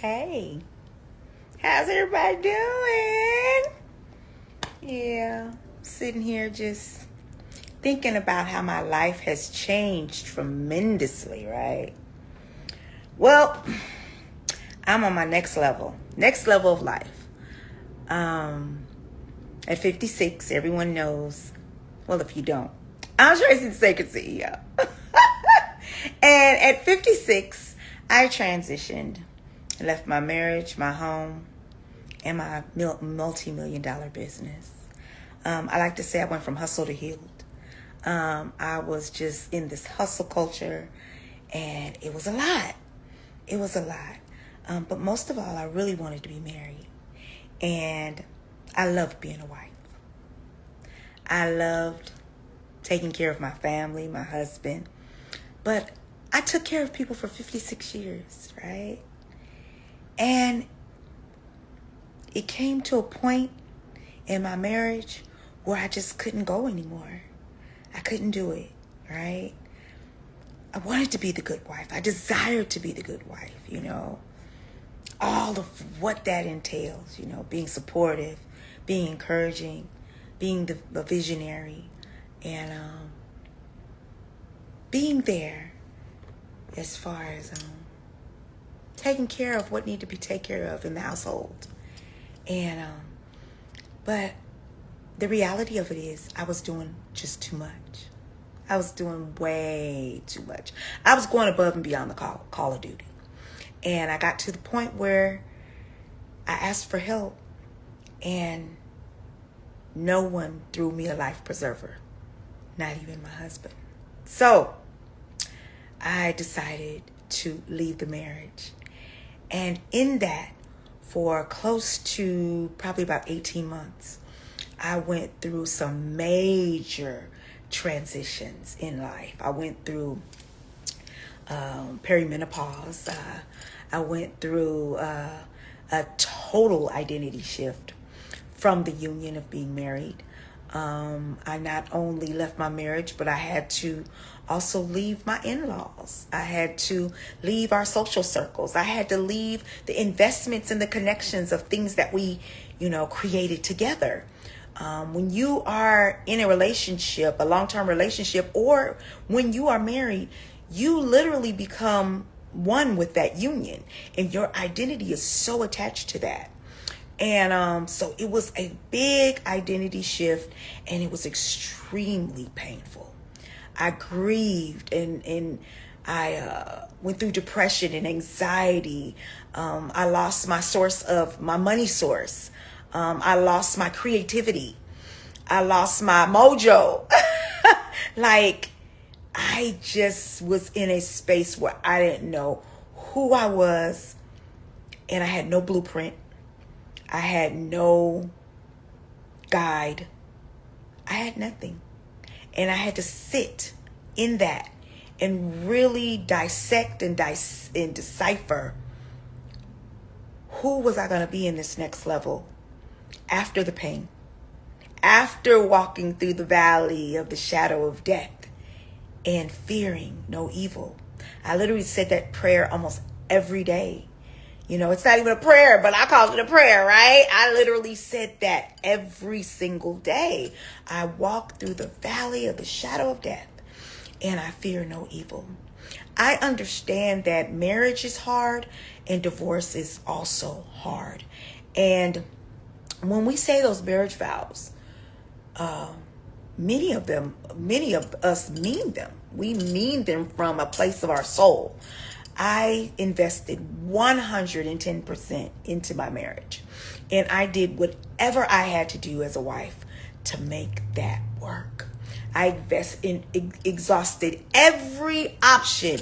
Hey, how's everybody doing? Yeah, sitting here just thinking about how my life has changed tremendously, right? Well, I'm on my next level of life. At 56, everyone knows. Well, if you don't, I'm Tracy, the Sacred CEO. And at 56, I transitioned. I left my marriage, my home, and my multi-million dollar business. I like to say I went from hustle to healed. I was just in this hustle culture, and it was a lot. It was a lot. But most of all, I really wanted to be married. And I loved being a wife. I loved taking care of my family, my husband. But I took care of people for 56 years, right? And it came to a point in my marriage where I just couldn't go anymore. I couldn't do it, right? I wanted to be the good wife. I desired to be the good wife, all of what that entails, being supportive, being encouraging, being the visionary, and being there as far as taking care of what needed to be taken care of in the household. And but the reality of it is I was doing just too much. I was doing way too much. I was going above and beyond the call of duty. And I got to the point where I asked for help, and no one threw me a life preserver, not even my husband. So I decided to leave the marriage. And in that, for close to probably about 18 months, I went through some major transitions in life. I went through perimenopause. I went through a total identity shift from the union of being married. I not only left my marriage, but I had to also leave my in-laws. I had to leave our social circles. I had to leave the investments and the connections of things that we, created together. When you are in a relationship, a long-term relationship, or when you are married, you literally become one with that union, and your identity is so attached to that. And so it was a big identity shift, and it was extremely painful. I grieved, and I went through depression and anxiety. I lost my money source. I lost my creativity. I lost my mojo. Like, I just was in a space where I didn't know who I was, and I had no blueprint. I had no guide. I had nothing. And I had to sit in that and really dissect and decipher who was I going to be in this next level after the pain, after walking through the valley of the shadow of death and fearing no evil. I literally said that prayer almost every day. It's not even a prayer, but I call it a prayer, right? I literally said that every single day. I walk through the valley of the shadow of death, and I fear no evil. I understand that marriage is hard and divorce is also hard. And when we say those marriage vows, many of us mean them. We mean them from a place of our soul. I invested 110% into my marriage, and I did whatever I had to do as a wife to make that work. I exhausted every option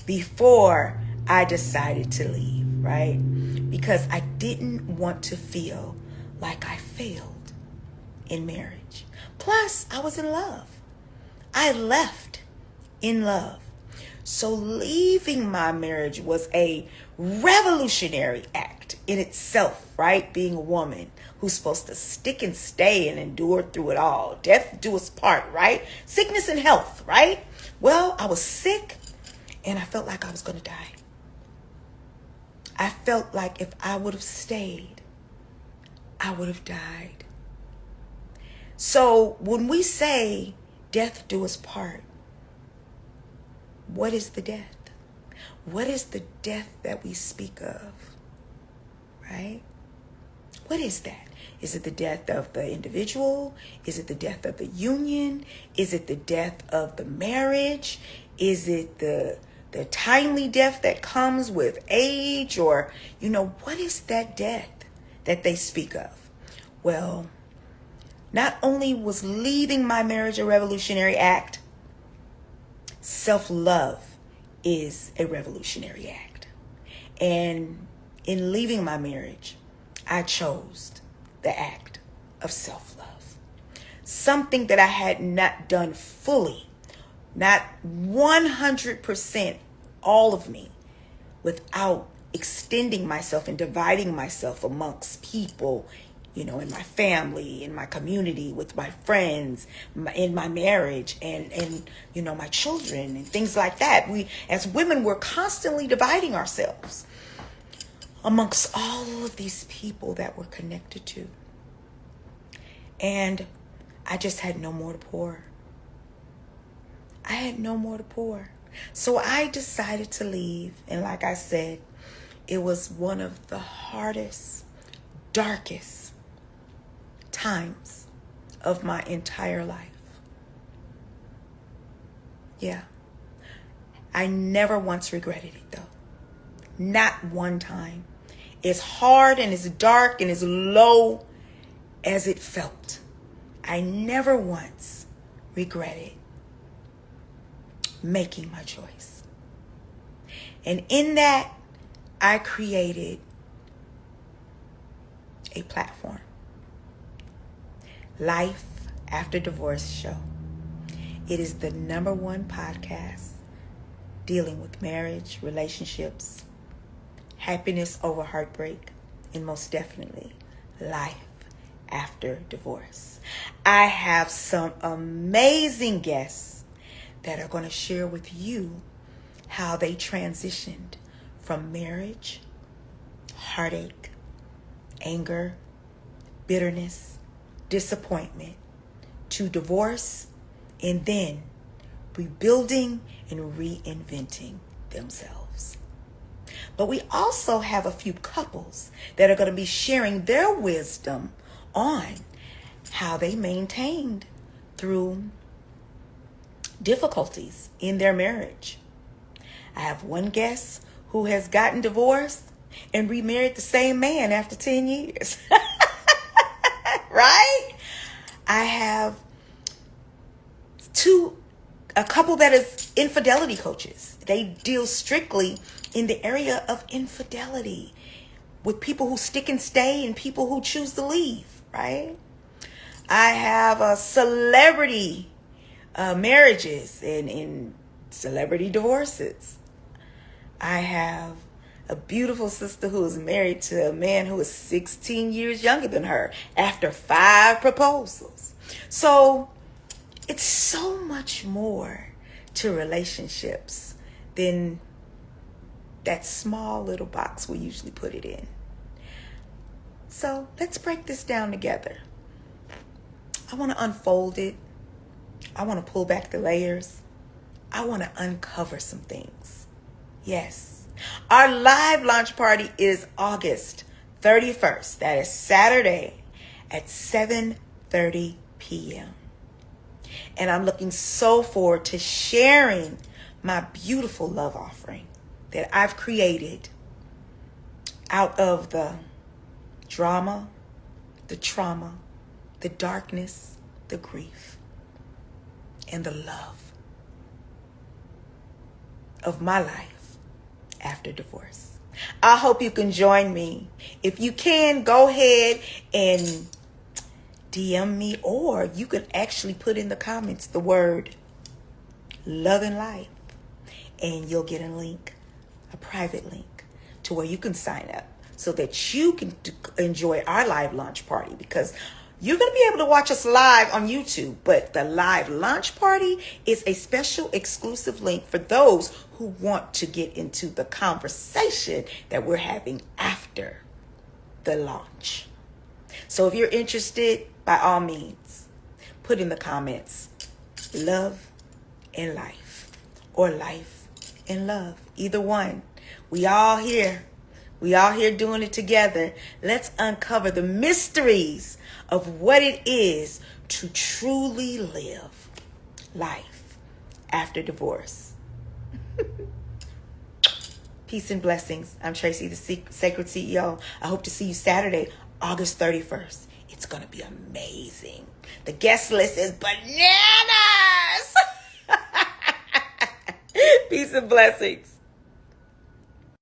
before I decided to leave, right? Because I didn't want to feel like I failed in marriage. Plus, I was in love. I left in love. So leaving my marriage was a revolutionary act in itself, right? Being a woman who's supposed to stick and stay and endure through it all. Death do us part, right? Sickness and health, right? Well, I was sick and I felt like I was going to die. I felt like if I would have stayed, I would have died. So when we say death do us part, what is the death? What is the death that we speak of? Right? What is that? Is it the death of the individual? Is it the death of the union? Is it the death of the marriage? Is it the timely death that comes with age? Or, what is that death that they speak of? Well, not only was leaving my marriage a revolutionary act, self-love is a revolutionary act. And in leaving my marriage, I chose the act of self-love. Something that I had not done fully, not 100% all of me, without extending myself and dividing myself amongst people, in my family, in my community, with my friends, in my marriage, and my children and things like that. We, as women, we're constantly dividing ourselves amongst all of these people that we're connected to. And I just had no more to pour. I had no more to pour. So I decided to leave. And like I said, it was one of the hardest, darkest times of my entire life. Yeah. I never once regretted it, though. Not one time. As hard and as dark and as low as it felt, I never once regretted making my choice. And in that, I created a platform, Life After Divorce Show. It is the #1 podcast dealing with marriage, relationships, happiness over heartbreak, and most definitely life after divorce. I have some amazing guests that are going to share with you how they transitioned from marriage, heartache, anger, bitterness, disappointment, to divorce, and then rebuilding and reinventing themselves. But we also have a few couples that are going to be sharing their wisdom on how they maintained through difficulties in their marriage. I have one guest who has gotten divorced and remarried the same man after 10 years. Right? I have a couple that is infidelity coaches. They deal strictly in the area of infidelity with people who stick and stay and people who choose to leave, right? I have a celebrity marriages and celebrity divorces. I have a beautiful sister who is married to a man who is 16 years younger than her after 5 proposals. So it's so much more to relationships than that small little box we usually put it in. So let's break this down together. I want to unfold it. I want to pull back the layers. I want to uncover some things. Yes. Our live launch party is August 31st. That is Saturday at 7:30 p.m. And I'm looking so forward to sharing my beautiful love offering that I've created out of the drama, the trauma, the darkness, the grief, and the love of my life after divorce. I hope you can join me. If you can, go ahead and DM me, or you can actually put in the comments the word love and life, and you'll get a link, a private link, to where you can sign up so that you can enjoy our live launch party. Because You're going to be able to watch us live on YouTube, but the live launch party is a special exclusive link for those who want to get into the conversation that we're having after the launch. So if you're interested, by all means, put in the comments, love and life, or life and love, either one. We all here. We all here doing it together. Let's uncover the mysteries of what it is to truly live life after divorce. Peace and blessings. I'm Tracy, the Sacred CEO. I hope to see you Saturday, August 31st. It's going to be amazing. The guest list is bananas. Peace and blessings.